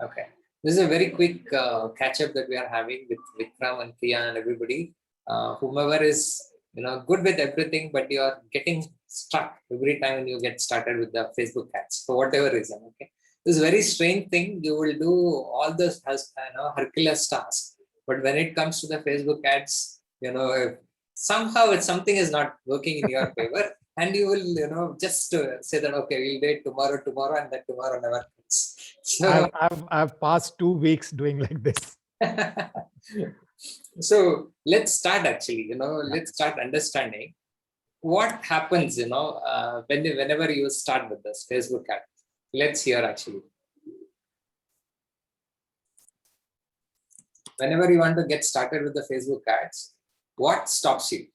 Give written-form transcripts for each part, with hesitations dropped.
Okay. This is a very quick catch up that we are having with Vikram and Priya and everybody. Whomever is good with everything, but you are getting stuck every time when you get started with the Facebook ads for whatever reason. Okay. This is a very strange thing. You will do all this Hercules tasks, but when it comes to the Facebook ads, if somehow it's something is not working in your favor, and you will just say that okay, we'll do it tomorrow, and that tomorrow never comes. So I've passed 2 weeks doing like this. so let's start actually, let's start understanding what happens, whenever you start with this Facebook ad. Let's hear actually. Whenever you want to get started with the Facebook ads, what stops you?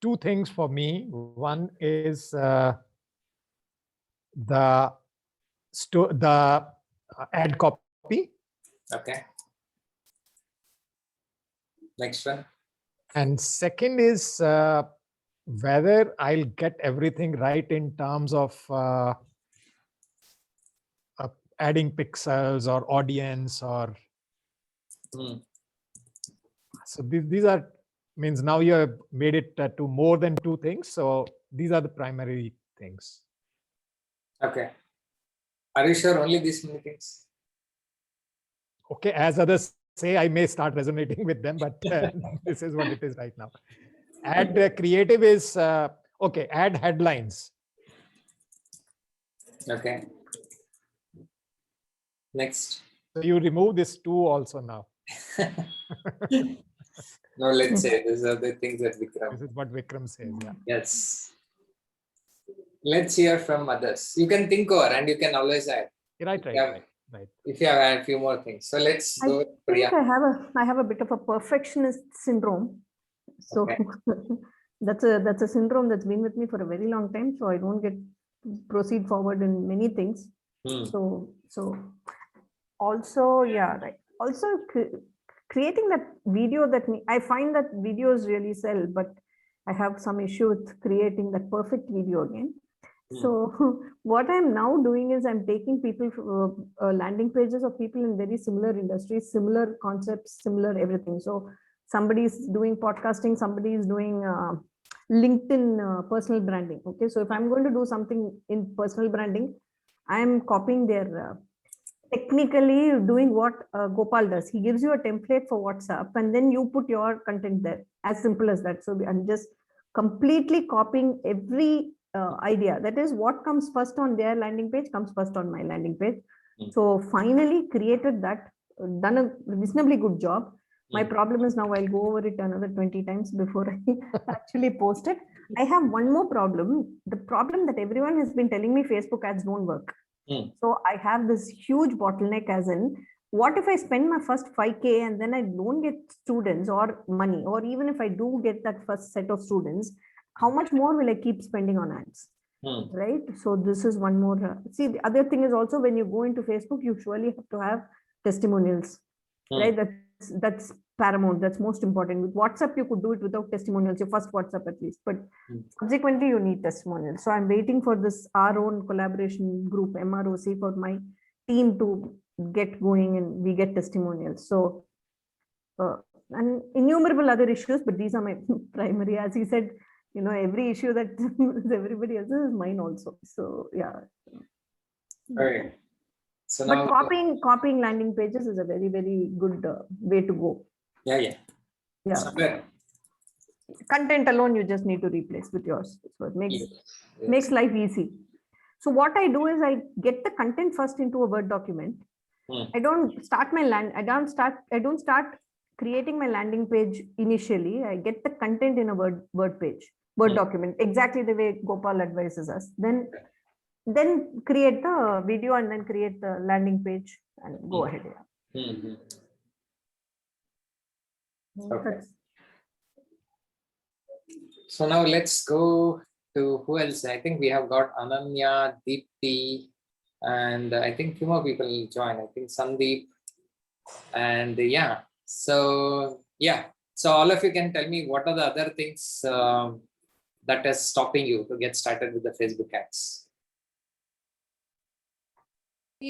Two things for me. One is the ad copy. Okay. Next one. And second is whether I'll get everything right in terms of adding pixels or audience or. So these are means now you have made it to more than two things. So these are the primary things. Okay. Are you sure only these many things? Okay, as others say, I may start resonating with them, but this is what it is right now. Ad creative is okay. Add headlines. Okay. Next. So you remove this two also now. No, let's say these are the things that Vikram. This is what Vikram says. Yeah. Yes. Let's hear from others. You can think over and you can always add. Right. If you have a few more things. So let's go with Priya. I have a bit of a perfectionist syndrome. So okay. that's a syndrome that's been with me for a very long time. So I don't proceed forward in many things. So also, yeah, right. Also creating that video I find that videos really sell, but I have some issue with creating that perfect video again. So what I'm now doing is I'm taking people landing pages of people in very similar industries, similar concepts, similar everything. So somebody is doing podcasting, somebody is doing LinkedIn personal branding. Okay, so if I'm going to do something in personal branding, I'm copying their technically doing what Gopal does. He gives you a template for WhatsApp and then you put your content there. As simple as that. So I'm just completely copying every idea. That is what comes first on their landing page comes first on my landing page. So finally created that, done a reasonably good job. My problem is now I'll go over it another 20 times before I actually post it. I have one more problem. The problem that everyone has been telling me Facebook ads don't work. So I have this huge bottleneck as in, what if I spend my first 5K and then I don't get students or money, or even if I do get that first set of students, how much more will I keep spending on ads? Right? So this is one more. See, the other thing is also when you go into Facebook, you surely have to have testimonials, right? That's paramount. That's most important. With WhatsApp, you could do it without testimonials, your first WhatsApp at least, but subsequently you need testimonials. So I'm waiting for this our own collaboration group, MROC, for my team to get going and we get testimonials. So and innumerable other issues, but these are my primary. As he said, every issue that everybody else's is mine also. So yeah. All right. So but copying landing pages is a very, very good way to go. Yeah. Somewhere. Content alone, you just need to replace with yours. So it makes life easy. So what I do is I get the content first into a Word document. I don't start creating my landing page initially. I get the content in a Word document, exactly the way Gopal advises us. Then create the video and then create the landing page and go ahead. Okay. So now let's go to who else? I think we have got Ananya, Deepti, and I think few more people will join. I think Sandeep, and yeah. So all of you can tell me what are the other things that is stopping you to get started with the Facebook ads.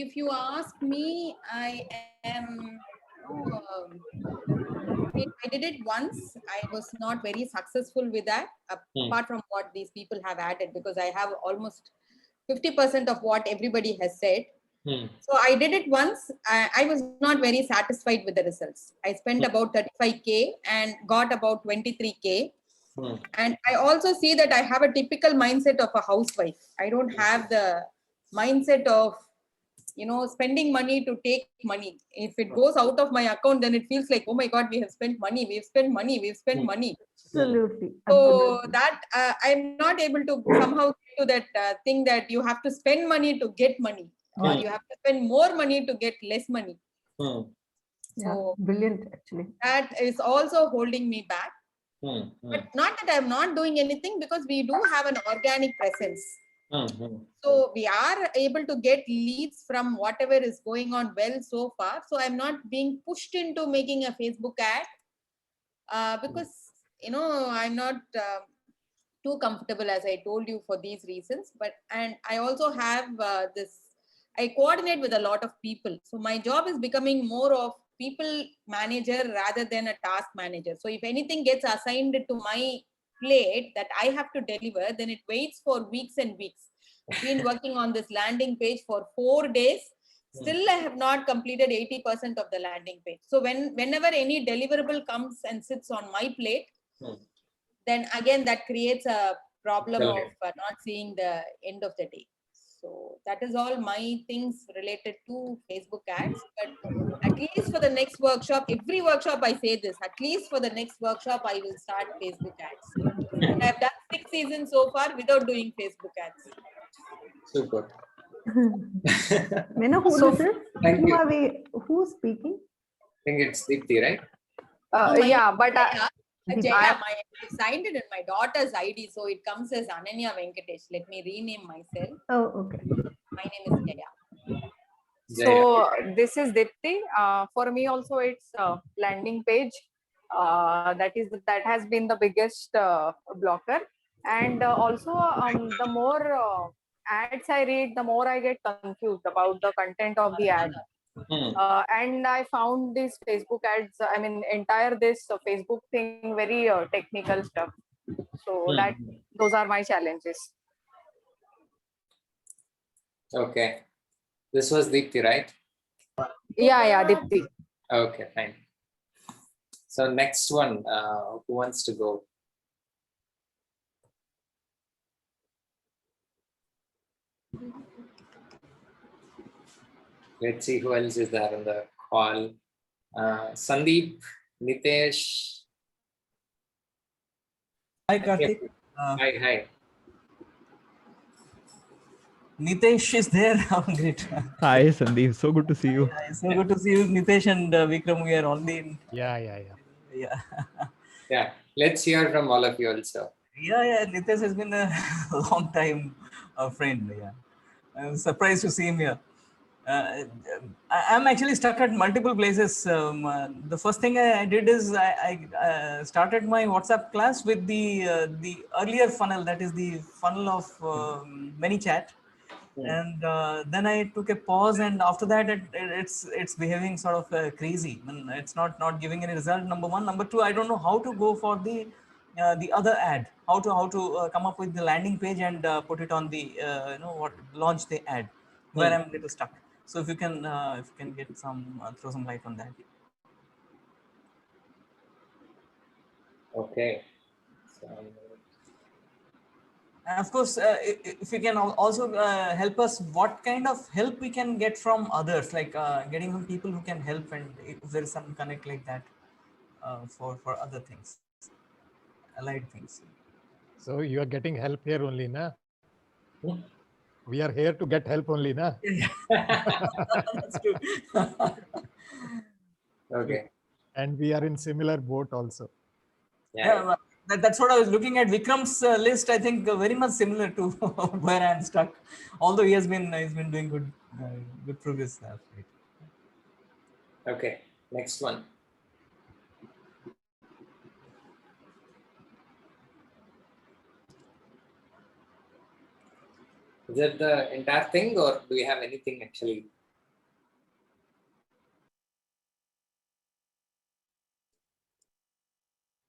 if you ask me, I am. I did it once. I was not very successful with that, apart from what these people have added, because I have almost 50% of what everybody has said. So I did it once. I was not very satisfied with the results. I spent about 35K and got about 23K. And I also see that I have a typical mindset of a housewife. I don't have the mindset of, spending money to take money. If it goes out of my account, then it feels like, oh my God, we have spent money, we've spent money, we've spent money. Absolutely. So Absolutely. that I'm not able to somehow get to that thing that you have to spend money to get money, or you have to spend more money to get less money. Yeah, So brilliant actually. that is also holding me back. But not that I'm not doing anything, because we do have an organic presence. So we are able to get leads from whatever is going on well so far. So I'm not being pushed into making a Facebook ad because, I'm not too comfortable, as I told you, for these reasons. And I also have I coordinate with a lot of people. So my job is becoming more of people manager rather than a task manager. So if anything gets assigned to my plate that I have to deliver, then it waits for weeks and weeks. I've been working on this landing page for 4 days. Still, I have not completed 80% of the landing page. So whenever any deliverable comes and sits on my plate, then again that creates a problem of not seeing the end of the day. So that is all my things related to Facebook ads. But at least for the next workshop, every workshop I say this, at least for the next workshop, I will start Facebook ads. And I've done 6 seasons so far without doing Facebook ads. Super. May I know who this is? Thank Who you. are we? Who's speaking? I think it's Deepthi, right? Yeah, but Jaya, I signed it in my daughter's ID, so it comes as Ananya Venkatesh. Let me rename myself. Oh, okay. My name is Jaya. so this is Dipti. For me also, it's landing page. That has been the biggest blocker, and also the more ads I read, the more I get confused about the content of the ad. And I found this Facebook ads, I mean, entire this Facebook thing very technical stuff. So those are my challenges. Okay. This was Deepthi, right? Yeah, Dipti. Okay, fine. So next one, who wants to go? Let's see who else is there on the call. Sandeep, Nitesh. Hi, Karthik. Hi. Nitesh is there. Great. Hi, Sandeep. So good to see you. So good to see you, Nitesh and Vikram. We are only in. Yeah. Yeah. Let's hear from all of you also. Yeah. Nitesh has been a long time friend. Yeah. I'm surprised to see him here. I'm actually stuck at multiple places. The first thing I did is I started my WhatsApp class with the earlier funnel, that is the funnel of ManyChat, and then I took a pause, and after that it's behaving sort of crazy. I mean, it's not giving any result. Number one, number two, I don't know how to go for the other ad, how to come up with the landing page and put it on the launch the ad, where I'm a little stuck. So if you can get some throw some light on that. Okay. So, and of course, if you can also help us, what kind of help we can get from others, like getting some people who can help, and if there is some connect like that for other things, allied things. So you are getting help here only, na? We are here to get help only, na? That's true. Okay. And we are in similar boat also. Yeah, that's what I was looking at. Vikram's list, I think, very much similar to where I'm stuck. Although he's been doing good progress. Right. Okay. Next one. Is that the entire thing, or do we have anything actually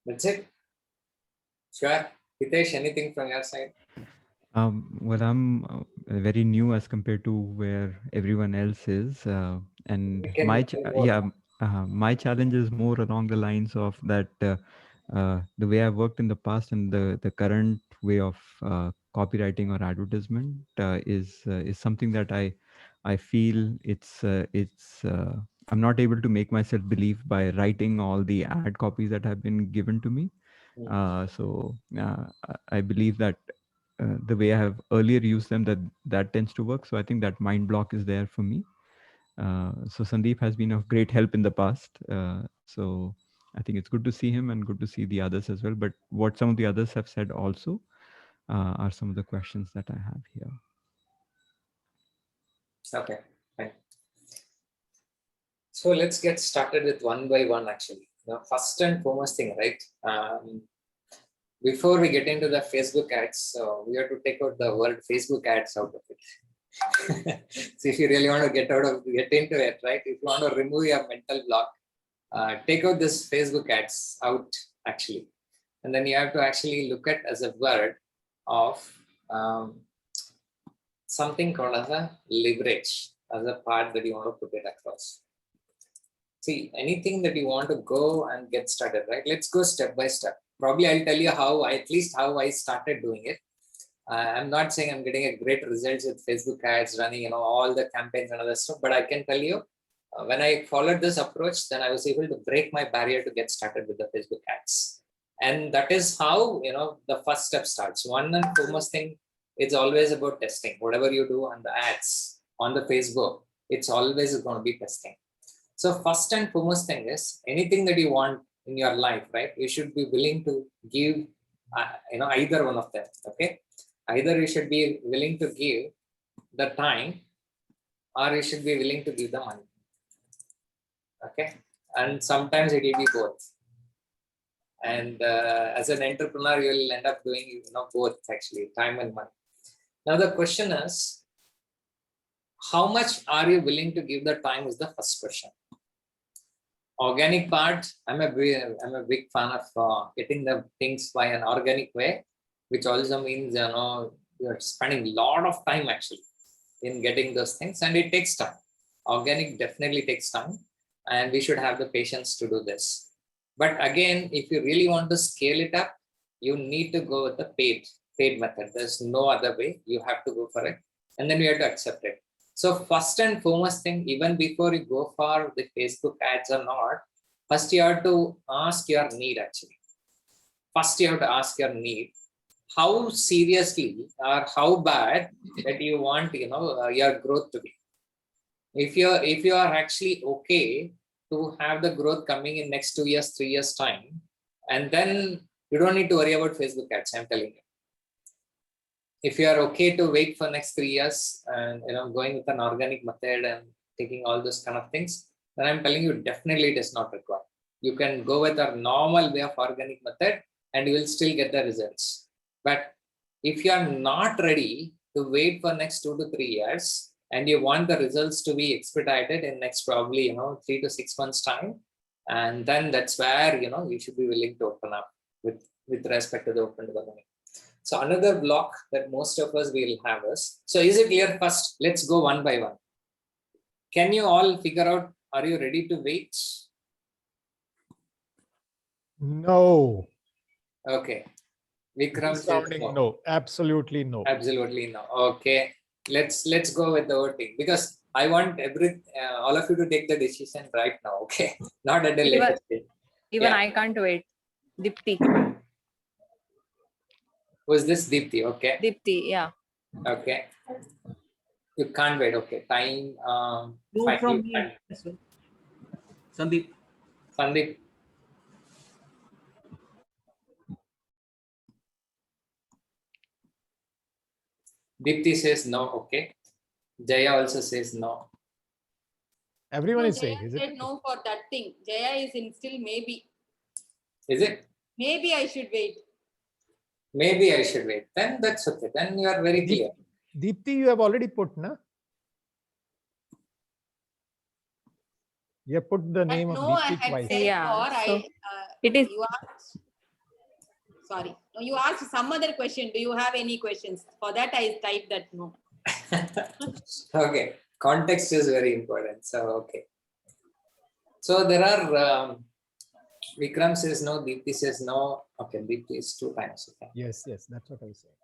That's it. Sure. Hitesh, anything from your side? Well, I'm very new as compared to where everyone else is, and We can my tell more. my challenge is more along the lines of that the way I've worked in the past and the current way of copywriting or advertisement is something that I feel it's I'm not able to make myself believe by writing all the ad copies that have been given to me. I believe that the way I have earlier used them, that tends to work. So I think that mind block is there for me. So Sandeep has been of great help in the past. So I think it's good to see him and good to see the others as well. But what some of the others have said also are some of the questions that I have here. Okay, fine. So let's get started with one by one actually. Now, first and foremost thing, right? Before we get into the Facebook ads, so we have to take out the word Facebook ads out of it. So if you really want to get into it, right? If you want to remove your mental block, take out this Facebook ads out actually. And then you have to actually look at as a word of something called as a leverage, as a part that you want to put it across. See, anything that you want to go and get started, right? Let's go step by step. Probably I'll tell you at least how I started doing it. I'm not saying I'm getting a great results with Facebook ads, running, all the campaigns and other stuff, but I can tell you when I followed this approach, then I was able to break my barrier to get started with the Facebook ads. And that is how, the first step starts. One and foremost thing, it's always about testing. Whatever you do on the ads, on the Facebook, it's always going to be testing. So first and foremost thing is anything that you want in your life, right? You should be willing to give, either one of them. Okay, either you should be willing to give the time, or you should be willing to give the money. Okay, and sometimes it will be both. And as an entrepreneur, you will end up doing both actually, time and money. Now the question is, how much are you willing to give the time is the first question. Organic part, I'm a big fan of getting the things by an organic way, which also means you're spending a lot of time actually in getting those things, and it takes time. Organic definitely takes time, and we should have the patience to do this. But again, if you really want to scale it up, you need to go with the paid method. There's no other way. You have to go for it, and then you have to accept it. So first and foremost thing, even before you go for the Facebook ads or not, first you have to ask your need actually. First you have to ask your need. How seriously or how bad that you want your growth to be. If you are actually okay to have the growth coming in next 2 years, 3 years time, and then you don't need to worry about Facebook ads, I'm telling you. If you are okay to wait for next 3 years and going with an organic method and taking all those kind of things, then I'm telling you definitely it is not required. You can go with a normal way of organic method and you will still get the results. But if you are not ready to wait for next 2 to 3 years and you want the results to be expedited in next probably 3 to 6 months time, and then that's where you should be willing to open up with respect to the open to the money. So another block that most of us will have is, so is it clear? First, let's go one by one. Can you all figure out, are you ready to wait? No. Okay. Vikram Sounding no, absolutely no. Absolutely no. Okay. Let's go with the voting, because I want all of you to take the decision right now. Okay. Not at the later stage. Even I can't wait. Dipti. Was this Deepthi? Okay. Dipti, yeah. Okay. You can't wait. Okay. Time. No, from me. Sandeep. Sandeep. Deepthi says no. Okay. Jaya also says no. Everyone is Jaya saying, is said it? no for that thing. Jaya is in still maybe. Is it? Maybe I should wait. Maybe I should wait. Then that's okay. Then you are very clear. Deepthi, you have already put, na? You have put the name of Deepthi I had twice. said Yeah, for so it is. you asked Sorry. No, you asked some other question. Do you have any questions? For that, I typed that no. Okay, context is very important. So, okay. So there are, Vikram says no, Deepthi says no. Okay, Deepthi is 2 times. Okay. Yes, yes, that's what I was saying.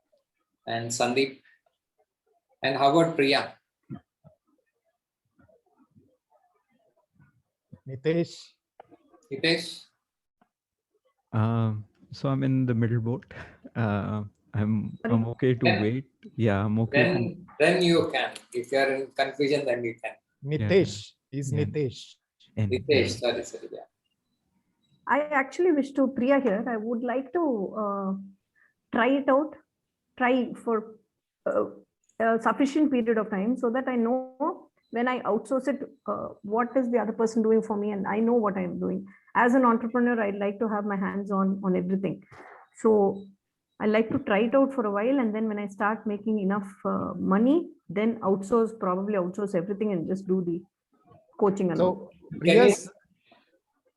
And Sandeep. And how about Priya? Nitesh, Hitesh? So I'm in the middle boat. I'm okay to Then- wait. Yeah, I'm okay to. Then you can. If you are in confusion, then you can. Nitesh is Yeah. Nitesh. And, Hitesh, sorry, yeah. I actually wish to Priya here. I would like to try it out, try for a sufficient period of time so that I know when I outsource it, what is the other person doing for me, and I know what I'm doing. As an entrepreneur, I'd like to have my hands on everything. So I like to try it out for a while, and then when I start making enough money, then probably outsource everything and just do the coaching and all. So Priya's,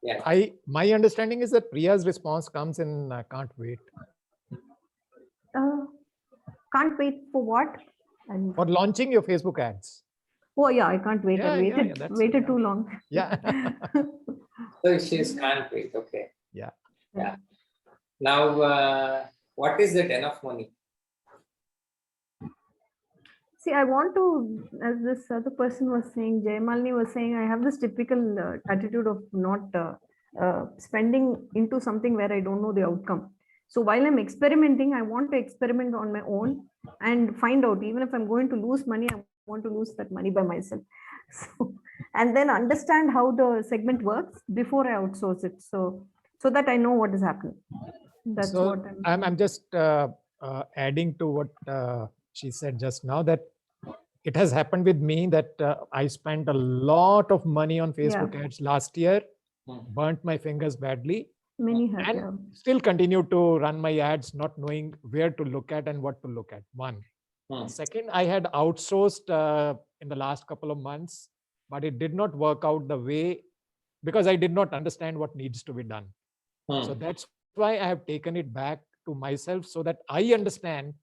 Yeah. my understanding is that Priya's response comes in can't wait. Can't wait for what? And For launching your Facebook ads. oh yeah, I can't wait. I waited that's- waited too long. Yeah. So she's can't wait. Okay. Yeah. Yeah. Now, what is that enough money? See, I want to, as this other person was saying, Jaymalini was saying, I have this typical attitude of not spending into something where I don't know the outcome. So while I'm experimenting, I want to experiment on my own and find out, even if I'm going to lose money, I want to lose that money by myself. So, and then understand how the segment works before I outsource it. So that I know what is happening. That's So what I'm just adding to what she said just now, that it has happened with me that I spent a lot of money on Facebook ads last year, burnt my fingers badly, many have. and Yeah. still continue to run my ads, not knowing where to look at and what to look at. One. Second, I had outsourced in the last couple of months, but it did not work out the way, because I did not understand what needs to be done. So that's why I have taken it back to myself so that I understand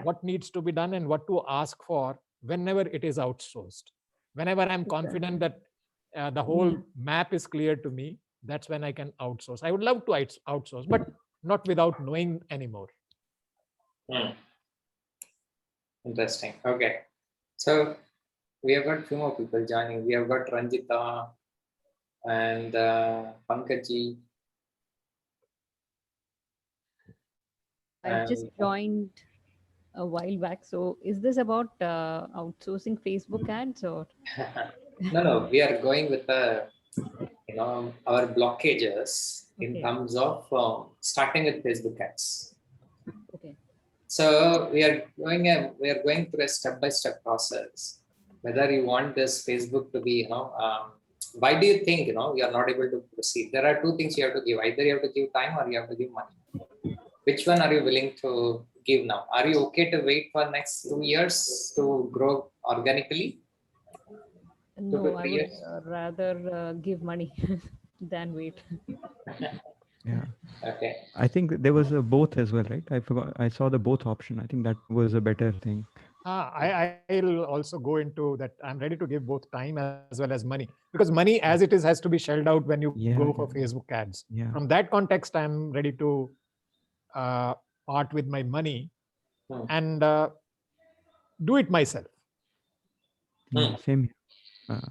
what needs to be done and what to ask for whenever it is outsourced. Whenever I'm confident that the whole map is clear to me, that's when I can outsource. I would love to outsource, but not without knowing anymore. Interesting. Okay. So we have got 2 more people joining. We have got Ranjita and Pankajji. I just joined a while back. So is this about outsourcing Facebook ads or? No, we are going with our blockages in terms of starting with Facebook ads. Okay. So we are going through a step-by-step process. Whether you want this Facebook to be, why do you think you are not able to proceed? There are 2 things you have to give. Either you have to give time or you have to give money. Which one are you willing to give now? Are you okay to wait for next 2 years to grow organically? No, I would rather give money than wait. Yeah. Okay. I think there was a both as well, right? I forgot. I saw the both option. I think that was a better thing. I'll also go into that. I'm ready to give both time as well as money, because money as it is has to be shelled out when you go for Facebook ads. Yeah. From that context, I'm ready to part with my money and do it myself. Yeah, same here.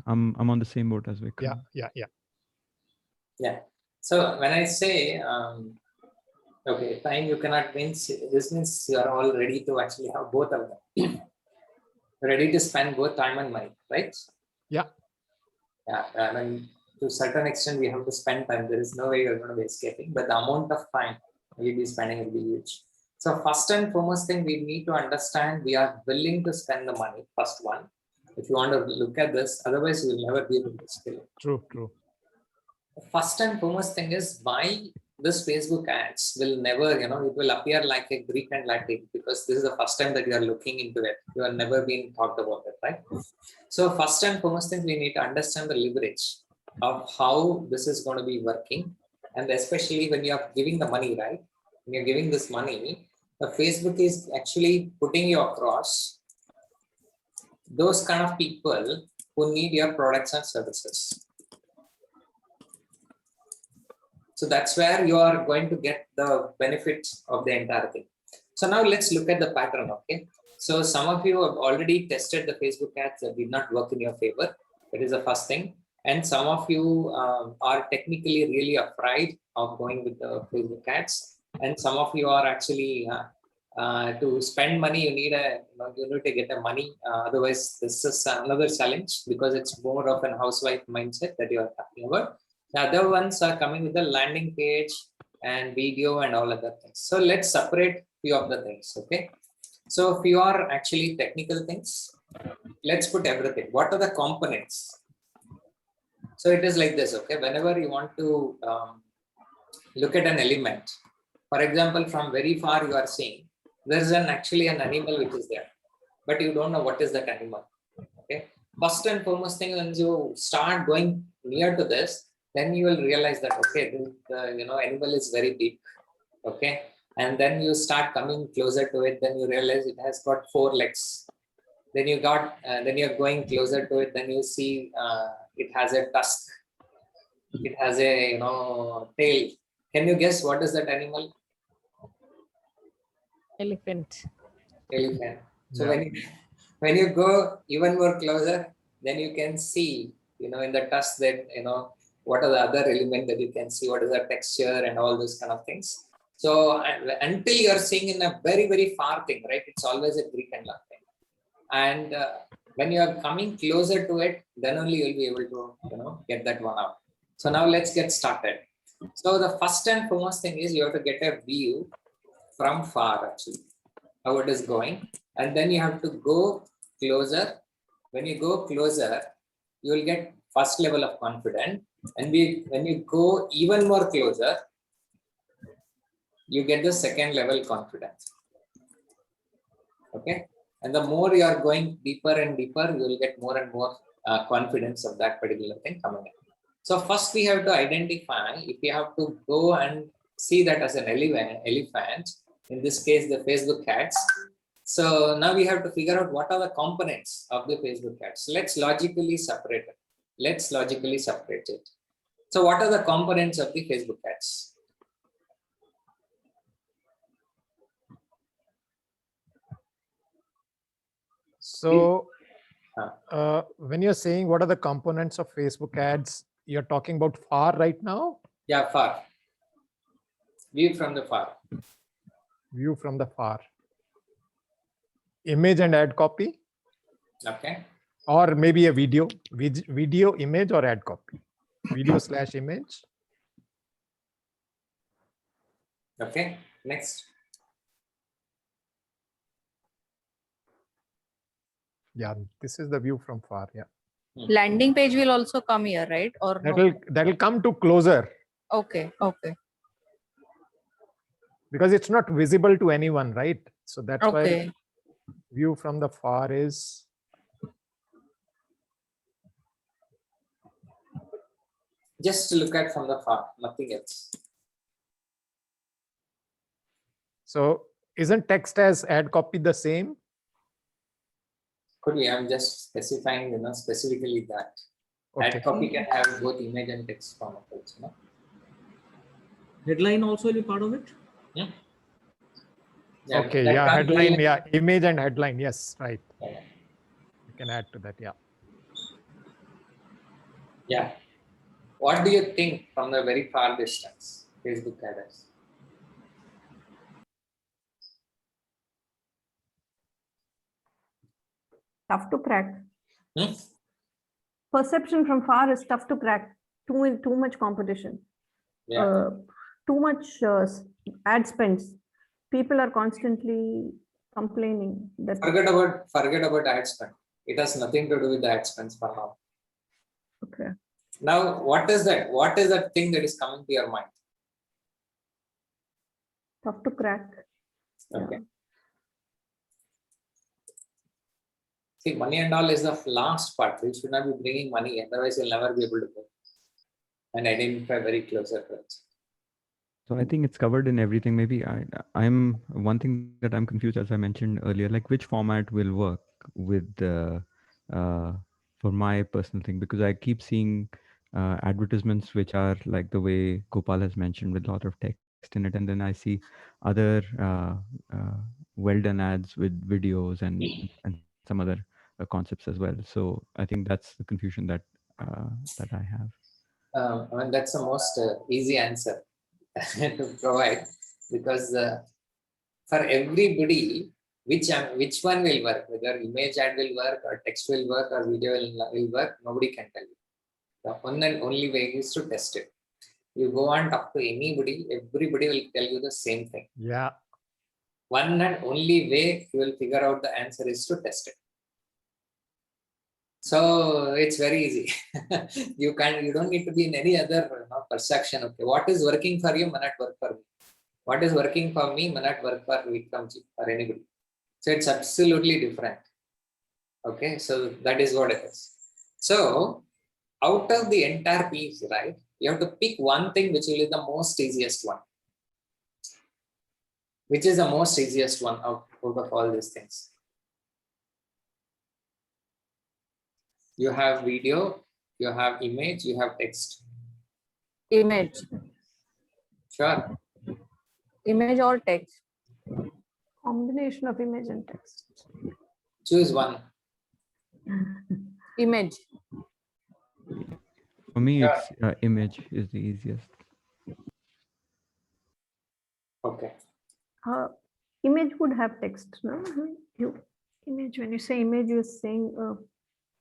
I'm on the same boat as Vikram. Yeah. So when I say okay, time you cannot win, this means you are all ready to actually have both of them. Ready to spend both time and money, right? Yeah. Yeah. I mean, to a certain extent, we have to spend time. There is no way you're going to be escaping, but the amount of time we'll be spending will be huge. So first and foremost thing we need to understand, we are willing to spend the money. First one, if you want to look at this, otherwise you will never be able to scale it. True. First and foremost thing is why this Facebook ads will never, it will appear like a Greek and Latin, because this is the first time that you are looking into it. You have never been talked about it, right? So first and foremost thing, we need to understand the leverage of how this is going to be working. And especially when you are giving the money, right? when you're giving this money, the Facebook is actually putting you across those kind of people who need your products and services. So that's where you are going to get the benefits of the entire thing. So now let's look at the pattern, okay? So some of you have already tested the Facebook ads that did not work in your favor. That is the first thing. And some of you are technically really afraid of going with the Facebook ads. And some of you are actually to spend money, you need to get the money. Otherwise, this is another challenge because it's more of an housewife mindset that you are talking about. The other ones are coming with the landing page and video and all other things. So let's separate few of the things, okay? So if you are actually technical things, let's put everything. What are the components? So it is like this, okay? Whenever you want to look at an element, for example, from very far you are seeing, there's actually an animal which is there, but you don't know what is that animal, okay? First and foremost thing, when you start going near to this, then you will realize that, okay, the animal is very big, okay? And then you start coming closer to it, then you realize it has got 4 legs. Then you're going closer to it, then you see it has a tusk. It has a tail. Can you guess what is that animal? Elephant. Elephant. So Yeah. when you go even more closer, then you can see, in the tusk that, what are the other elements that you can see, what is the texture and all those kind of things. So until you're seeing in a very, very far thing, right? It's always a Greek and Latin thing. And when you are coming closer to it, then only you'll be able to, get that one out. So now let's get started. So the first and foremost thing is you have to get a view from far, actually, how it is going. And then you have to go closer. When you go closer, you will get first level of confidence. And when you go even more closer, you get the second level confidence. Okay. And the more you are going deeper and deeper, you will get more and more confidence of that particular thing coming in. So first we have to identify, if you have to go and see that as an elephant, in this case, the Facebook ads. So now we have to figure out what are the components of the Facebook ads. So let's logically separate it. So what are the components of the Facebook ads? So when you're saying what are the components of Facebook ads, you're talking about far right now? Yeah, far. View from the far. View from the far. Image and ad copy. Okay. Or maybe a video, image or ad copy. Video/image. Okay, next. Yeah, this is the view from far. Yeah. Landing page will also come here, right? Or That'll come to closer. Okay. Because it's not visible to anyone, right? So that's Okay. why view from the far is. Just to look at from the far, nothing else. So isn't text as ad copy the same? Could be. I'm just specifying, specifically that. Okay. Ad copy can have both image and text format also. Headline also will be part of it? Yeah, Okay, yeah, headline, yeah, image and headline, yes, right. Yeah. You can add to that, yeah. Yeah. What do you think from the very far distance, Facebook ads? Tough to crack. Hmm? Perception from far is tough to crack. Too much competition. Yeah. Too much ad spends. People are constantly complaining that. Forget about ad spend. It has nothing to do with the ad spends for now. Okay. Now, what is that? What is that thing that is coming to your mind? Tough to crack. Okay. Yeah. See, money and all is the last part. You should not be bringing money, otherwise you'll never be able to go and identify very closer to it. So I think it's covered in everything. Maybe I'm one thing that I'm confused, as I mentioned earlier, like which format will work with for my personal thing, because I keep seeing advertisements which are like the way Gopal has mentioned with a lot of text in it, and then I see other well done ads with videos and some other concepts as well. So I think that's the confusion that that I have. And that's the most easy answer to provide, because for everybody, which one will work, whether image ad will work or text will work or video will work, nobody can tell you. The one and only way is to test it. You go and talk to anybody, everybody will tell you the same thing. Yeah. One and only way you will figure out the answer is to test it. So it's very easy. You don't need to be in any other perception. Okay, what is working for you may not work for me. What is working for me may not work for Vikramji or anybody. So it's absolutely different. Okay, so that is what it is. So out of the entire piece, right, you have to pick one thing which will be the most easiest one. Which is the most easiest one out of all these things? You have video, you have image, you have text. Image. Sure. Image or text? Combination of image and text. Choose one. Image. For me, it's image is the easiest. Okay. Image would have text, no? Image, when you say image, you're saying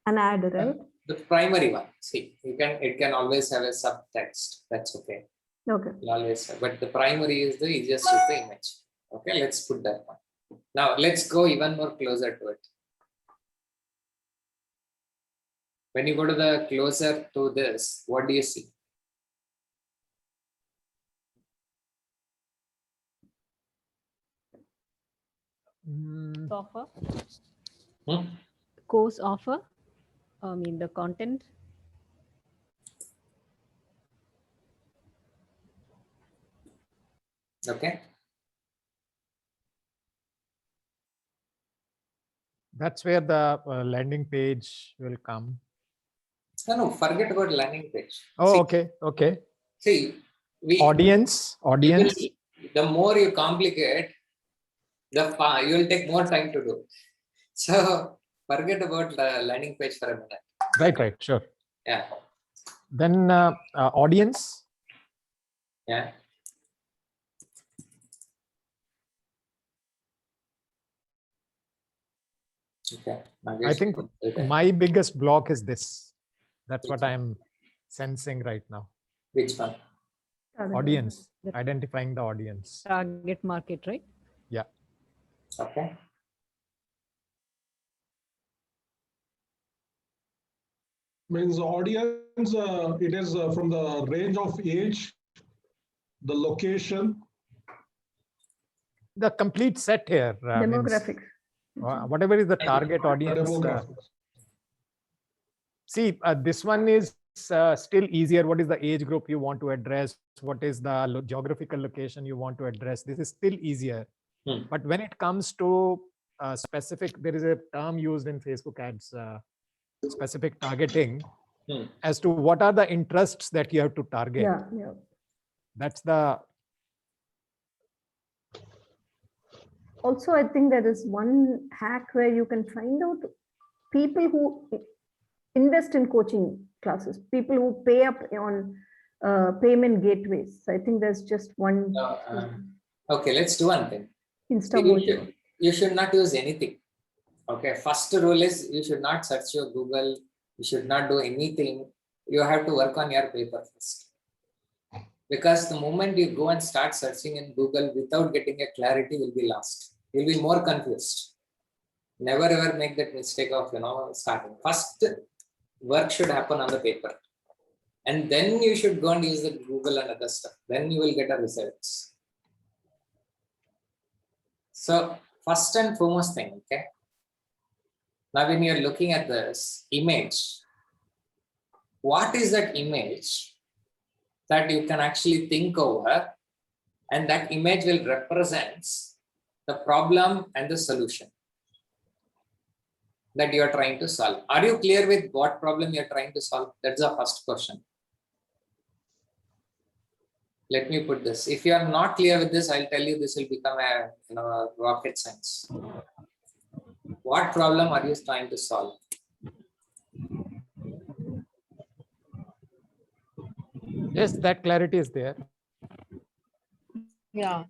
an ad, right? The primary one. See, it can always have a subtext. That's okay. Okay. You'll always have, but the primary is the easiest with the image. Okay, let's put that one. Now let's go even more closer to it. When you go to the closer to this, what do you see? Offer. Hmm? Course offer. I mean the content. Okay. That's where the landing page will come. No, forget about landing page. Oh, see, okay. Okay. See, Audience. The more you complicate, you will take more time to do. So forget about the landing page for a minute. Right. Sure. Yeah. Then audience. Yeah. Okay. I think my biggest block is this. That's what I'm sensing right now. Which one? Audience. Identifying the audience. Target market, right? Yeah. Okay. Means audience, it is from the range of age, the location. The complete set here. Demographics. Whatever is the target audience. See, this one is still easier. What is the age group you want to address? What is the geographical location you want to address? This is still easier. But when it comes to specific, there is a term used in Facebook ads, specific targeting, as to what are the interests that you have to target. Yeah. That's the. Also, I think there is one hack where you can find out people who invest in coaching classes, people who pay up on payment gateways. So I think there's just one. Okay, let's do one thing. You should not use anything. Okay, first rule is you should not search your Google. You should not do anything. You have to work on your paper first. Because the moment you go and start searching in Google without getting a clarity, you'll be lost. You'll be more confused. Never ever make that mistake of starting. First work should happen on the paper. And then you should go and use the Google and other stuff. Then you will get a results. So first and foremost thing, okay. Now when you're looking at this image, what is that image that you can actually think over and that image will represent the problem and the solution that you are trying to solve. Are you clear with what problem you are trying to solve? That's the first question. Let me put this. If you are not clear with this, I'll tell you this will become a rocket science. What problem are you trying to solve? Yes, that clarity is there. Yeah,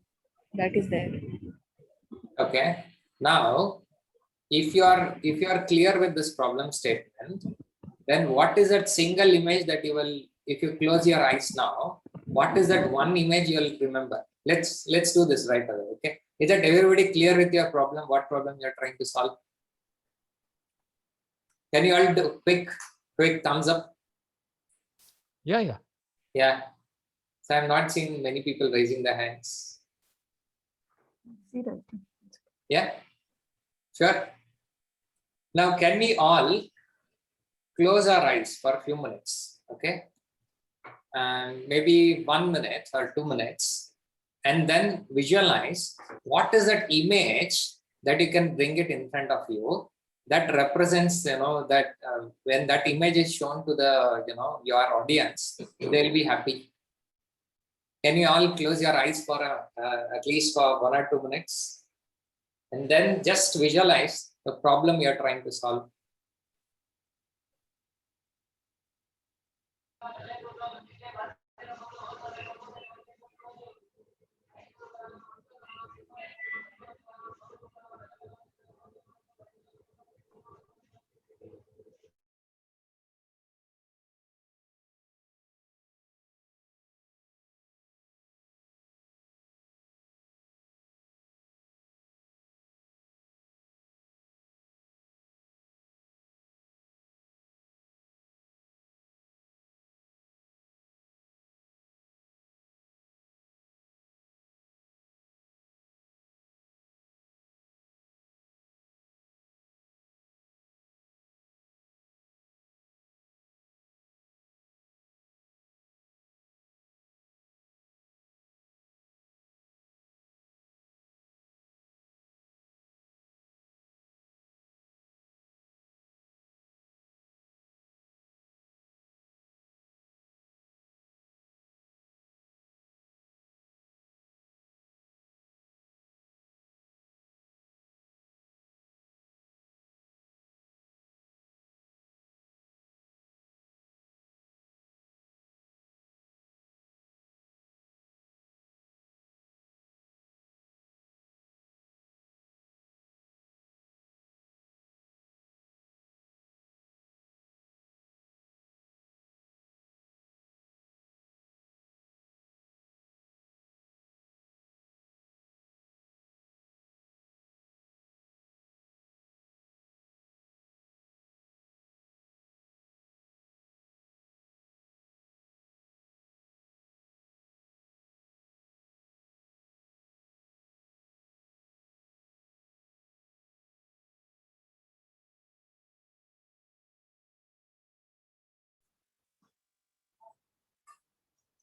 that is there. Okay. Now, if you are clear with this problem statement, then what is that single image that you will, if you close your eyes now, what is that one image you will remember? Let's do this right away. Okay. Is that everybody clear with your problem? What problem you are trying to solve? Can you all do quick thumbs up? Yeah. Yeah. So I'm not seeing many people raising their hands. Yeah. Sure. Now, can we all close our eyes for a few minutes? Okay. And maybe 1 minute or 2 minutes, and then visualize what is that image that you can bring it in front of you that represents, that when that image is shown to the, your audience, they'll be happy. Can you all close your eyes for at least for 1 or 2 minutes, and then just visualize the problem you're trying to solve?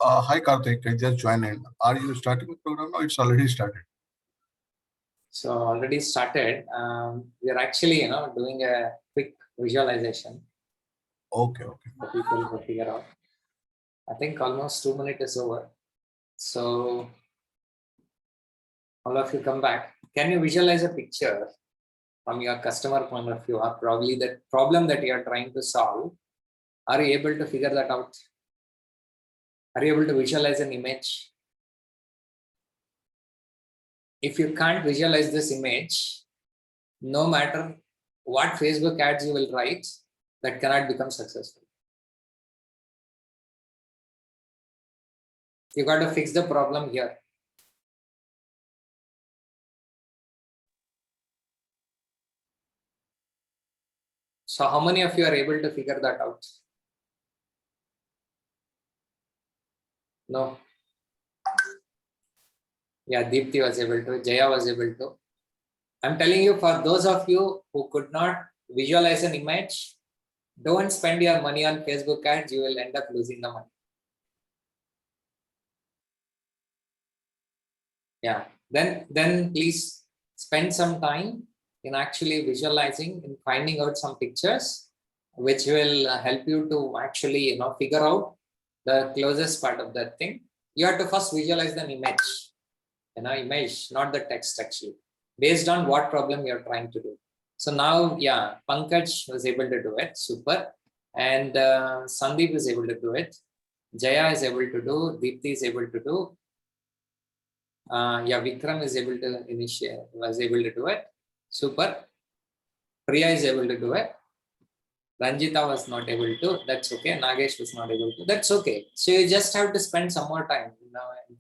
Hi Karthik, I just joined in. Are you starting the program now? It's already started. So already started. We are actually, doing a quick visualization. Okay. For people to figure out. I think almost 2 minutes is over. So all of you come back. Can you visualize a picture from your customer point of view, or probably the problem that you are trying to solve? Are you able to figure that out? Are you able to visualize an image? If you can't visualize this image, no matter what Facebook ads you will write, that cannot become successful. You got to fix the problem here. So how many of you are able to figure that out? No. Yeah, Deepthi was able to, Jaya was able to. I'm telling you, for those of you who could not visualize an image, don't spend your money on Facebook ads, you will end up losing the money. Yeah. Then please spend some time in actually visualizing and finding out some pictures, which will help you to actually, figure out the closest part of that thing. You have to first visualize an image, image, not the text actually, based on what problem you're trying to do. So now, yeah, Pankaj was able to do it, super. And Sandeep is able to do it. Jaya is able to do, Deepthi is able to do. Yeah, Vikram is able to was able to do it. Super. Priya is able to do it. Ranjita was not able to. That's okay. Nagesh was not able to. That's okay. So you just have to spend some more time,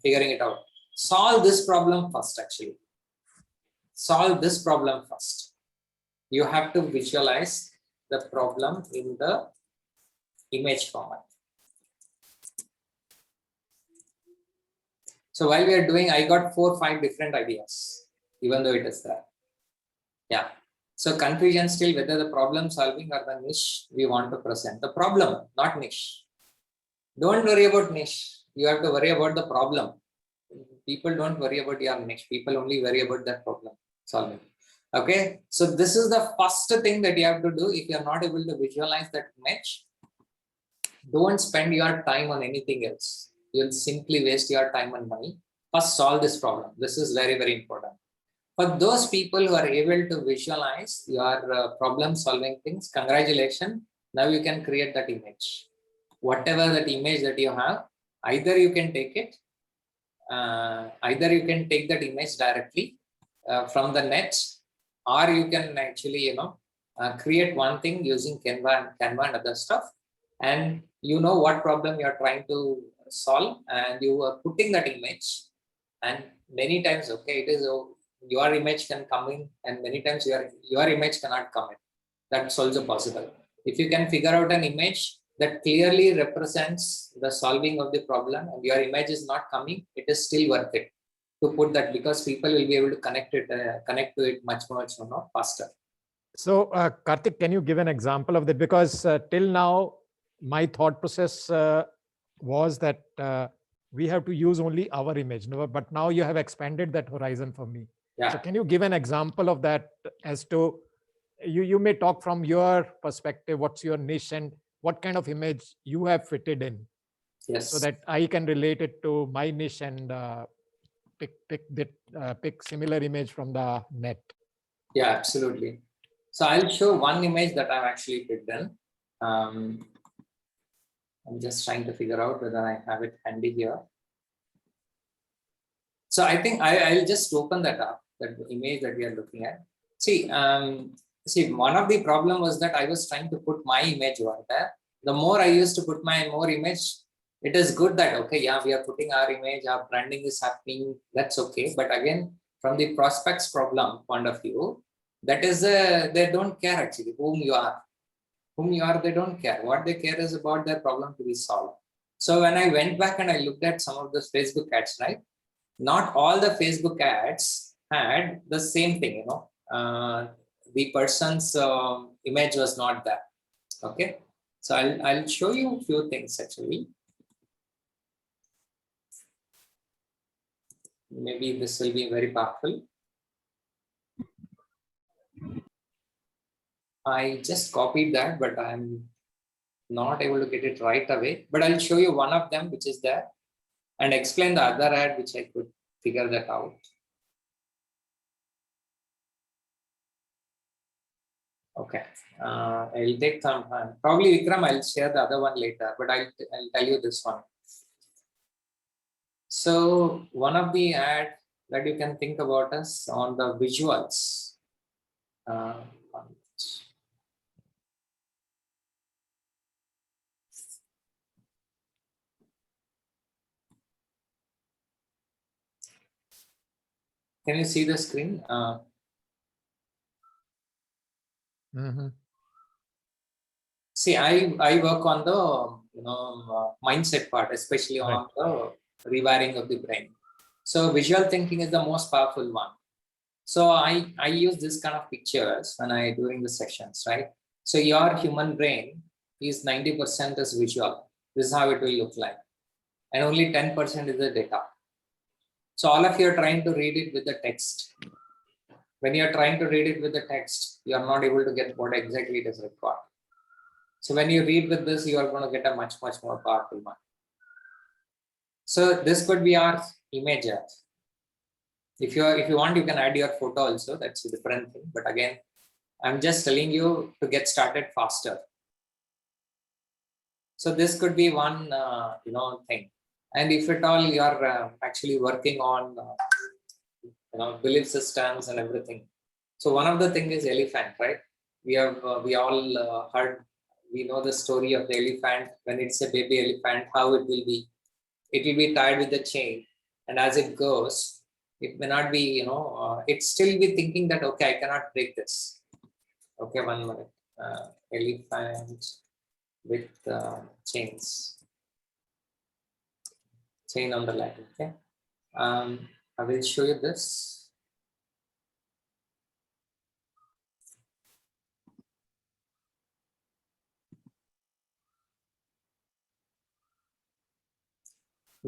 figuring it out. Solve this problem first, actually. Solve this problem first. You have to visualize the problem in the image format. So while we are doing, I got 4 or 5 different ideas, even though it is there. Yeah. So confusion still whether the problem solving or the niche we want to present. The problem, not niche. Don't worry about niche. You have to worry about the problem. People don't worry about your niche. People only worry about that problem solving. Okay. So this is the first thing that you have to do. If you are not able to visualize that niche, don't spend your time on anything else. You'll simply waste your time and money. First, solve this problem. This is very, very important. For those people who are able to visualize your problem solving things, congratulations. Now you can create that image. Whatever that image that you have, either you can take it, either you can take that image directly from the net, or you can actually, create one thing using Canva and other stuff. And you know what problem you're trying to solve, and you are putting that image, and many times, okay, it is your image can come in, and many times your image cannot come in. That's also possible. If you can figure out an image that clearly represents the solving of the problem and your image is not coming, it is still worth it to put that, because people will be able to connect to it much more faster. So Karthik, can you give an example of that? Because till now, my thought process was that we have to use only our image, but now you have expanded that horizon for me. Yeah. So can you give an example of that, as to, you may talk from your perspective, what's your niche and what kind of image you have fitted in. Yes. So that I can relate it to my niche and pick similar image from the net. Yeah, absolutely. So I'll show one image that I've actually picked in. I'm just trying to figure out whether I have it handy here. So I think I'll just open that up, that image that we are looking at. See, one of the problem was that I was trying to put my image over there. The more I used to put my image, it is good that, okay, yeah, we are putting our image, our branding is happening, that's okay. But again, from the prospects problem point of view, that is, they don't care actually whom you are, they don't care. What they care is about their problem to be solved. So when I went back and I looked at some of the Facebook ads, right? Not all the Facebook ads had the same thing, the person's image was not there. Okay. So I'll show you a few things actually. Maybe this will be very powerful. I just copied that, but I'm not able to get it right away. But I'll show you one of them, which is there, and explain the other ad, which I could figure that out. Okay, I'll take some time. Probably Vikram, I'll share the other one later, but I'll tell you this one. So one of the ad that you can think about is on the visuals. Can you see the screen? See, I work on the mindset part, especially on the rewiring of the brain. So visual thinking is the most powerful one. So I use this kind of pictures when I during the sessions, right? So your human brain is 90% is visual. This is how it will look like, and only 10% is the data. So all of you are trying to read it with the text. When you are trying to read it with the text, you are not able to get what exactly it is required. So when you read with this, you are going to get a much more powerful one. So this could be our image art. If you want, you can add your photo also. That's a different thing. But again, I'm just telling you to get started faster. So this could be one thing. And if at all you are actually working on belief systems and everything. So one of the things is elephant, right? We all heard, we know the story of the elephant. When it's a baby elephant, how it will be. It will be tied with a chain, and as it goes, it may not be, it still be thinking that, okay, I cannot break this. Okay, 1 minute. Elephant with chains. Chain on the leg, okay? I will show you this.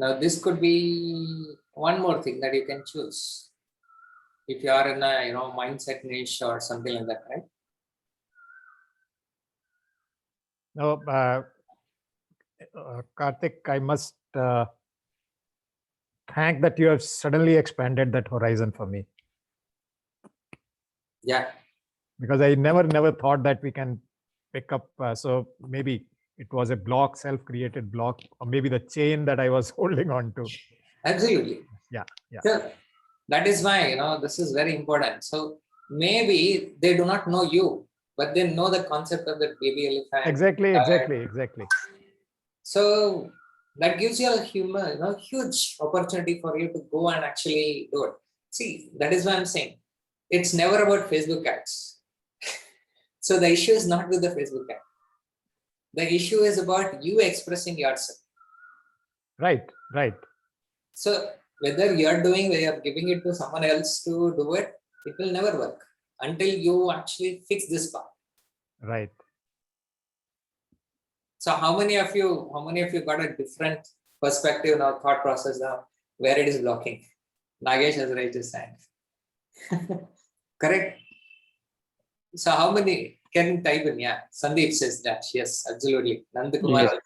Now, this could be one more thing that you can choose. If you are in a mindset niche or something like that, right? No, Karthik, I must thank that you have suddenly expanded that horizon for me. Yeah. Because I never thought that we can pick up. So maybe it was a block, self-created block, or maybe the chain that I was holding on to. Absolutely. Yeah. So that is why, this is very important. So maybe they do not know you, but they know the concept of the baby elephant. Exactly. So that gives you a huge opportunity for you to go and actually do it. See, that is why I'm saying it's never about Facebook ads. So the issue is not with the Facebook ad. The issue is about you expressing yourself. Right. So whether you're giving it to someone else to do it, it will never work until you actually fix this part. Right. So how many of you got a different perspective now, thought process now, where it is blocking? Nagesh has raised his hand. Correct. So how many can type in? Yeah, Sandeep says that. Yes, absolutely. Nandakumar. Yeah.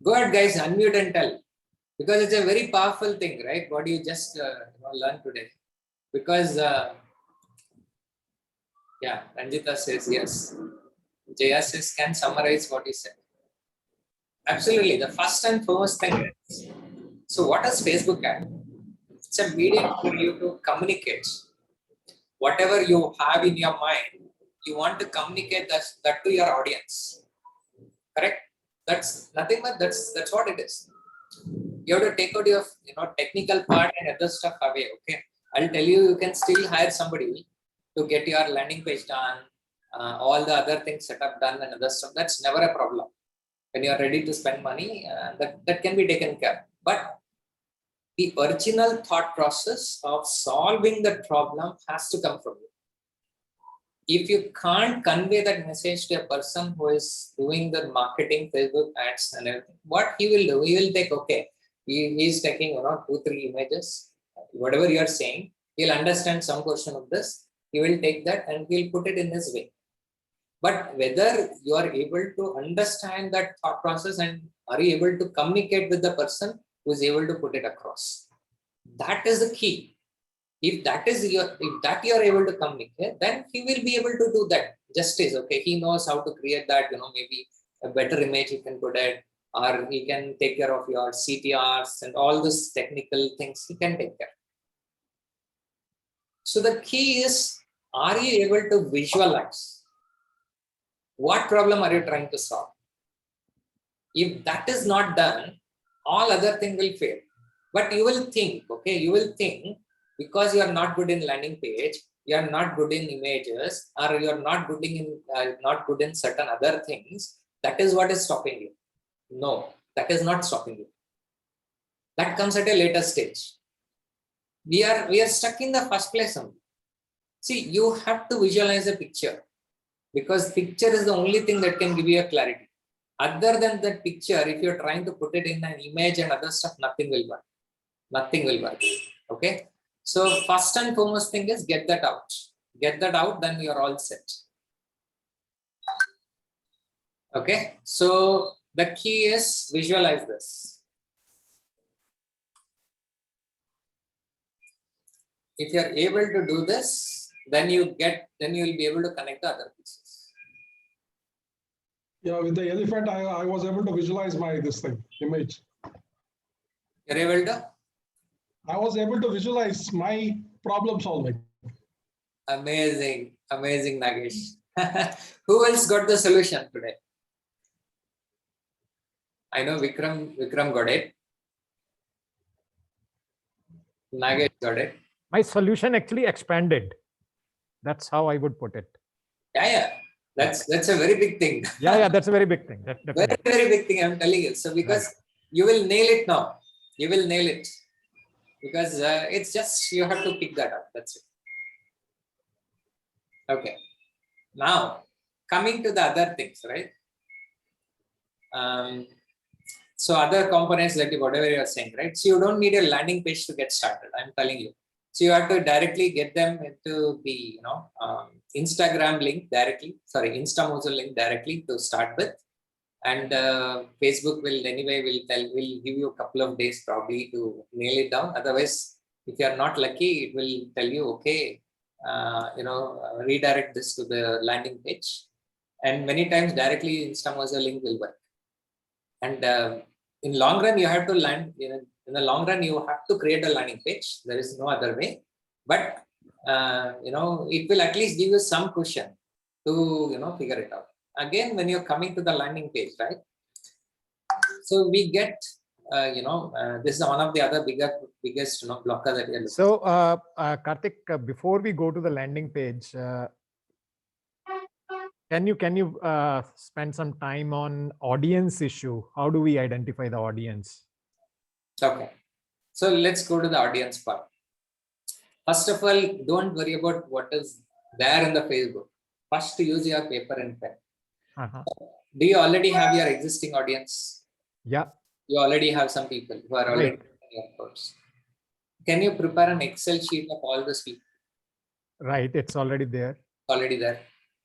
Go ahead, guys, unmute and tell. Because it's a very powerful thing, right? What you just learned today. Because, yeah, Ranjita says yes. Jaya says, can summarize what he said. Absolutely. The first and foremost thing is, so what is Facebook ad? It's a medium for you to communicate. Whatever you have in your mind, you want to communicate that to your audience. Correct? That's nothing but that's what it is. You have to take out your technical part and other stuff away. Okay, I'll tell you, you can still hire somebody to get your landing page done, all the other things set up done and other stuff. That's never a problem. When you are ready to spend money, that can be taken care of. But the original thought process of solving the problem has to come from you. If you can't convey that message to a person who is doing the marketing, Facebook ads and everything, what he will do, he will take, okay, he is taking 2-3 images, whatever you are saying, he'll understand some portion of this, he will take that and he'll put it in his way. But whether you are able to understand that thought process and are you able to communicate with the person who is able to put it across, that is the key. If that you are able to communicate, then he will be able to do that justice. Okay, he knows how to create that, maybe a better image he can put it, or he can take care of your CTRs and all these technical things he can take care. So the key is, are you able to visualize what problem are you trying to solve? If that is not done, all other things will fail. But you will think, because you are not good in landing page, you are not good in images, or you are not good in certain other things, that is what is stopping you. No, that is not stopping you. That comes at a later stage. We are stuck in the first place only. See, you have to visualize a picture, because picture is the only thing that can give you a clarity. Other than that picture, if you're trying to put it in an image and other stuff, nothing will work. Nothing will work. Okay. So first and foremost thing is get that out. Get that out, then you're all set. Okay. So the key is visualize this. If you're able to do this, then you'll be able to connect the other pieces. Yeah, with the elephant, I was able to visualize this image. You're able to? I was able to visualize my problem solving. Amazing, amazing, Nagesh. Who else got the solution today? I know Vikram got it. Nagesh got it. My solution actually expanded. That's how I would put it. Yeah. That's a very big thing. Yeah, that's a very big thing. Very, very big thing, I'm telling you. So because you will nail it now. You will nail it. Because it's just, you have to pick that up. That's it. Okay. Now, coming to the other things, right? So other components that whatever you are saying, right? So you don't need a landing page to get started. I'm telling you. So you have to directly get them into the Instagram link directly. Sorry, Instamojo link directly to start with. And Facebook will give you a couple of days probably to nail it down. Otherwise, if you are not lucky, it will tell you, okay, redirect this to the landing page. And many times directly Instamojo link will work. And in long run, you have to land. In the long run, you have to create a landing page. There is no other way. But it will at least give you some cushion to figure it out. Again, when you're coming to the landing page, right? So we get, this is one of the other biggest blocker that we are looking. So, Karthik, before we go to the landing page, can you spend some time on audience issue? How do we identify the audience? Okay, so let's go to the audience part. First of all, don't worry about what is there in the Facebook. First, use your paper and pen. Do you already have your existing audience? Yeah. You already have some people who are already in your course. Can you prepare an Excel sheet of all those people? Right, it's already there. Already there.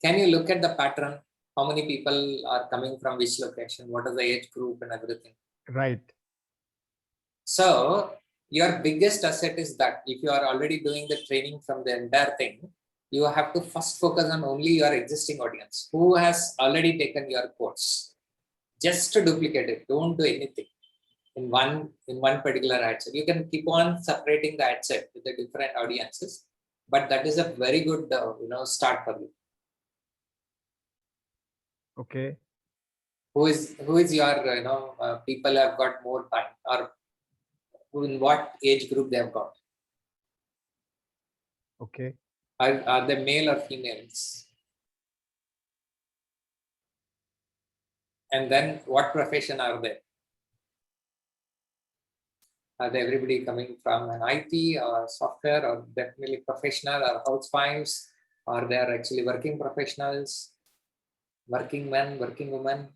Can you look at the pattern? How many people are coming from which location? What is the age group and everything? Right. So your biggest asset is that if you are already doing the training from the entire thing, you have to first focus on only your existing audience who has already taken your course. Just to duplicate it. Don't do anything in one particular ad set. You can keep on separating the ad set with the different audiences, but that is a very good start for you. Okay. Who is your people have got more time, or in what age group they have got? Okay. Are they male or females? And then what profession are they? Are they everybody coming from an IT or software, or definitely professional, or housewives, or they are actually working professionals, working men, working women?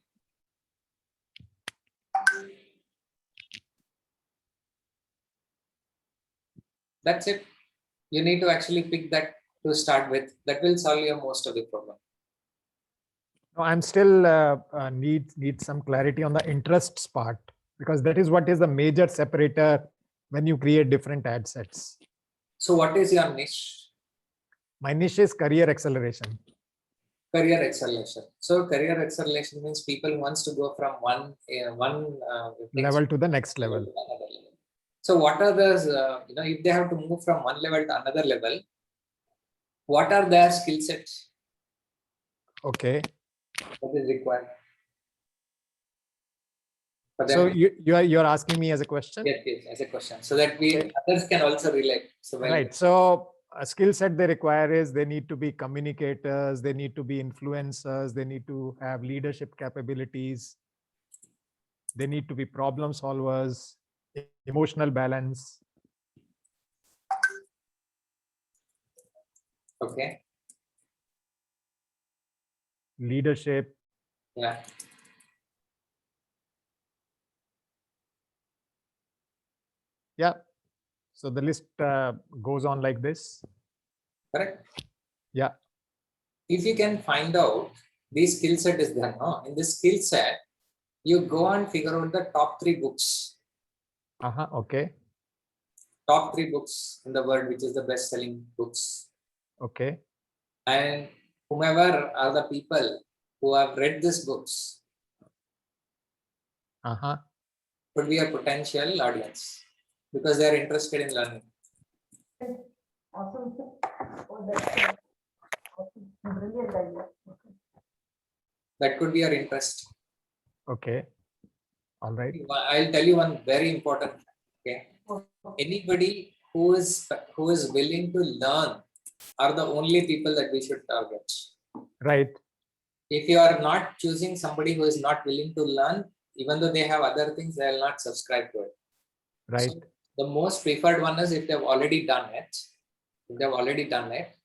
That's it. You need to actually pick that to start with. That will solve your most of the problem. No, I'm still need some clarity on the interests part, because that is what is the major separator when you create different ad sets. So what is your niche? My niche is career acceleration. Career acceleration. So career acceleration means people wants to go from one level to the next level. So what are the, if they have to move from one level to another level, what are their skill sets? Okay. What is required? So you're asking me as a question? Yes, as a question. So that others can also relate. So right. So a skill set they require is they need to be communicators, they need to be influencers, they need to have leadership capabilities, they need to be problem solvers, emotional balance. Okay. Leadership. Yeah. Yeah. So the list goes on like this. Correct. Yeah. If you can find out this skill set is there, no? In this skill set, you go and figure out the top 3 books. Okay. Top 3 books in the world, which is the best-selling books. Okay. And whomever are the people who have read these books could be a potential audience because they are interested in learning. Awesome. Oh, that's awesome. Brilliant idea. Okay. That could be your interest. Okay. All right. I'll tell you one very important fact. Okay. Anybody who is willing to learn are the only people that we should target. Right. If you are not choosing somebody who is not willing to learn, even though they have other things, they will not subscribe to it. Right. So the most preferred one is if they've already done it. If they've already done it,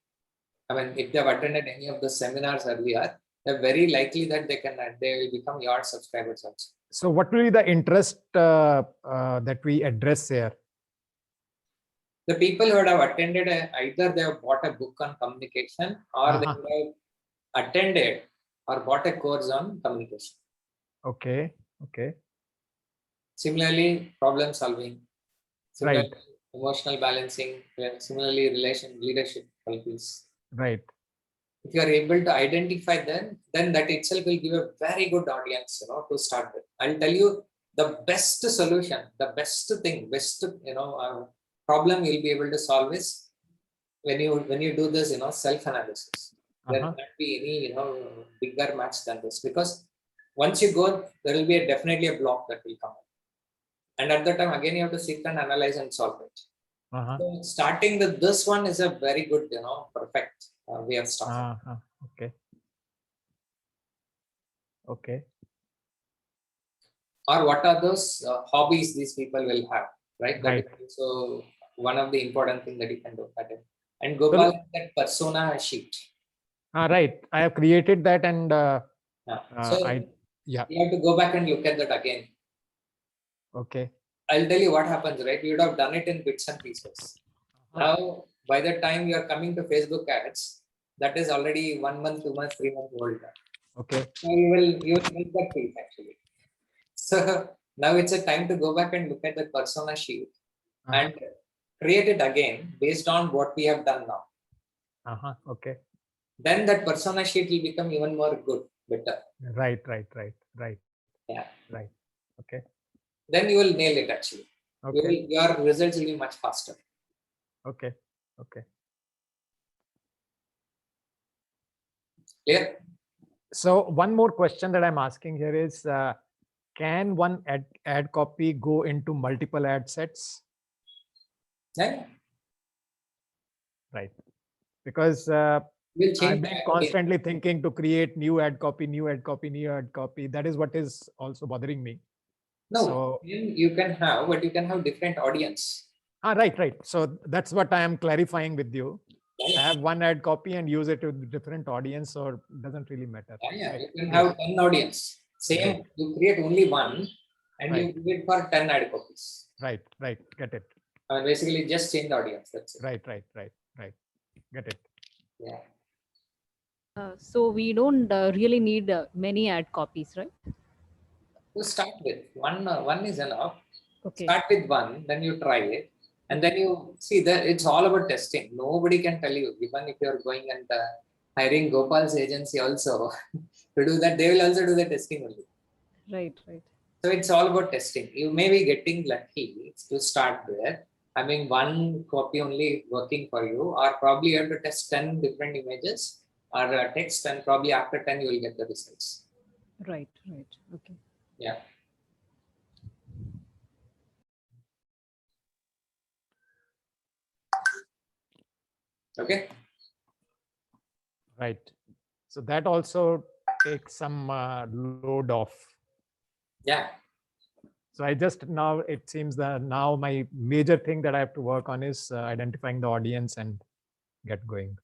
I mean, if they've attended any of the seminars earlier, they're very likely that they will become your subscribers also. So what will be the interest that we address here? The people who would have attended, either they have bought a book on communication or they would have attended or bought a course on communication. Okay. Okay. Similarly, problem solving. Similarly, Right. emotional balancing. Similarly, leadership qualities. Right. If you are able to identify them, then that itself will give a very good audience, to start with. I'll tell you the best solution, the best thing, problem you'll be able to solve is when you do this, self-analysis. There can't be any, bigger match than this, because once you go, there will be definitely a block that will come up. And at that time, again, you have to sit and analyze and solve it. So starting with this one is a very good, perfect way of starting. Okay. Okay. Or what are those hobbies these people will have, right? Right. That is also one of the important things that you can do at it. And Gopal, that persona sheet. Right. I have created that, and so you have to go back and look at that again. Okay. I'll tell you what happens, right? You would have done it in bits and pieces. Now, by the time you are coming to Facebook ads, that is already 1 month, 2 months, 3 months old. Okay. So you will make that piece actually. So now it's a time to go back and look at the persona sheet and create it again based on what we have done now. Okay. Then that persona sheet will become even more good, better. Right. Yeah. Right. Okay. Then you will nail it actually. Okay. Your results will be much faster. Okay. Okay. Clear? So one more question that I'm asking here is, can one ad copy go into multiple ad sets? Yeah. Right. Because I've been constantly thinking to create new ad copy. That is what is also bothering me. No, so, you can have, but you can have different audience. Right. So that's what I am clarifying with you. Yeah. I have one ad copy and use it with different audience, or doesn't really matter. Yeah, right? You can have 10 audience. Same, right. You create only one and right. you do it for 10 ad copies. Right. Get it. Basically just change the audience. That's it. Right. Get it. Yeah. So we don't really need many ad copies, right? To start with, one is enough. Okay. Start with one, then you try it. And then you see that it's all about testing. Nobody can tell you, even if you're going and hiring Gopal's agency also to do that, they will also do the testing only. Right. So it's all about testing. You may be getting lucky to start with, having one copy only working for you, or probably you have to test 10 different images or text, and probably after 10 you will get the results. Right. Okay. Yeah. Okay. Right. So that also takes some load off. Yeah. So I just now, it seems that now my major thing that I have to work on is identifying the audience and get going.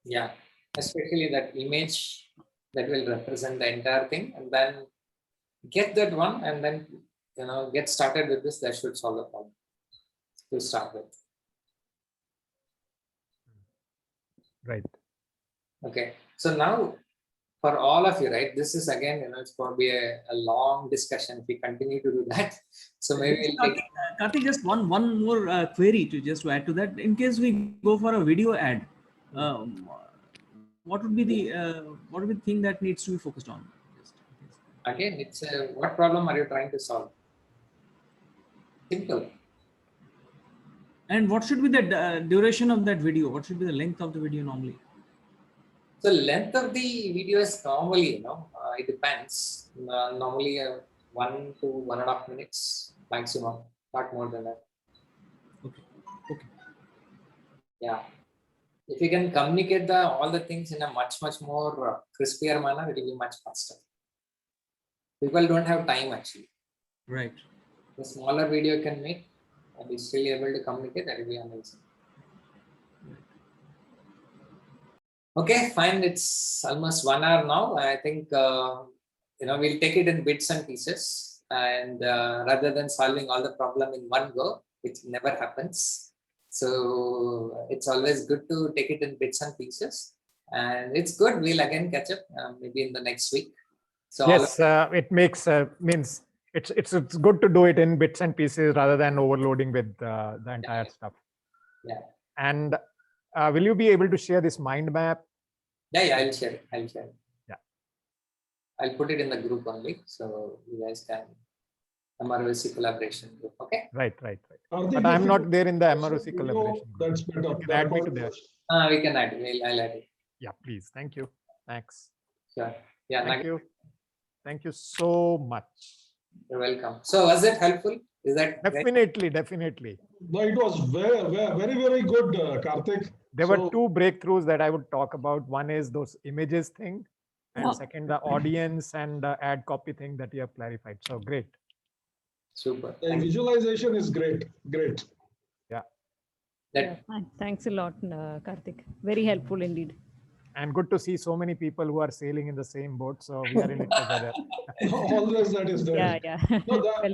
Yeah. Especially that image that will represent the entire thing, and then get that one, and then get started with this. That should solve the problem to start with. Right. Okay. So now for all of you, right, this is again, it's going to be a long discussion if we continue to do that. So maybe we'll take... Karthik, just one more query to add to that. In case we go for a video ad, what would be the thing that needs to be focused on? Again, it's what problem are you trying to solve? Simple. And what should be the duration of that video? What should be the length of the video normally? So length of the video is normally, it depends. Normally 1 to 1.5 minutes maximum, not more than that. Okay. Yeah. If you can communicate all the things in a much more crispier manner, it will be much faster. People don't have time actually. Right. The smaller video you can make and be still able to communicate, that will be amazing. Okay, fine. It's almost 1 hour now. I think we'll take it in bits and pieces, and rather than solving all the problem in one go, which never happens. So it's always good to take it in bits and pieces, and it's good. We'll again catch up maybe in the next week. So yes, it makes means it's good to do it in bits and pieces rather than overloading with the entire stuff. Yeah. And will you be able to share this mind map? Yeah, I'll share it. Yeah. I'll put it in the group only, so you guys can MROC collaboration group. Okay. Right. But I'm not there in the MROC collaboration group. That's better. You can add me to there. We can add. I'll add it. Yeah, please. Thank you. Thanks. Sure. Yeah. Thank you. Thank you so much. You're welcome. So was it helpful? Is that definitely? No, it was very good, Karthik. There were two breakthroughs that I would talk about. One is those images thing, and second, the audience and the ad copy thing that you have clarified. So great. Super. The visualization is great. Yeah. Thanks a lot, Karthik. Very helpful indeed. And good to see so many people who are sailing in the same boat. So we are in it together. Always that is there. Yeah. No, that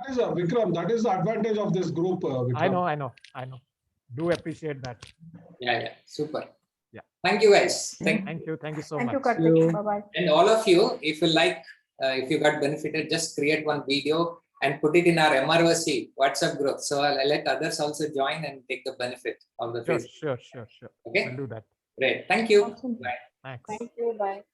is Vikram. That is the advantage of this group. Vikram. I know. Do appreciate that. Yeah. Super. Yeah. Thank you, guys. Thank you so much. Thank you, Karthik. Bye-bye. And all of you, if you like, if you got benefited, just create one video and put it in our MROC WhatsApp group. So I'll let others also join and take the benefit of the Facebook. Sure. Okay. We'll do that. Great. Thank you. Awesome. Bye. Thanks. Thank you. Bye.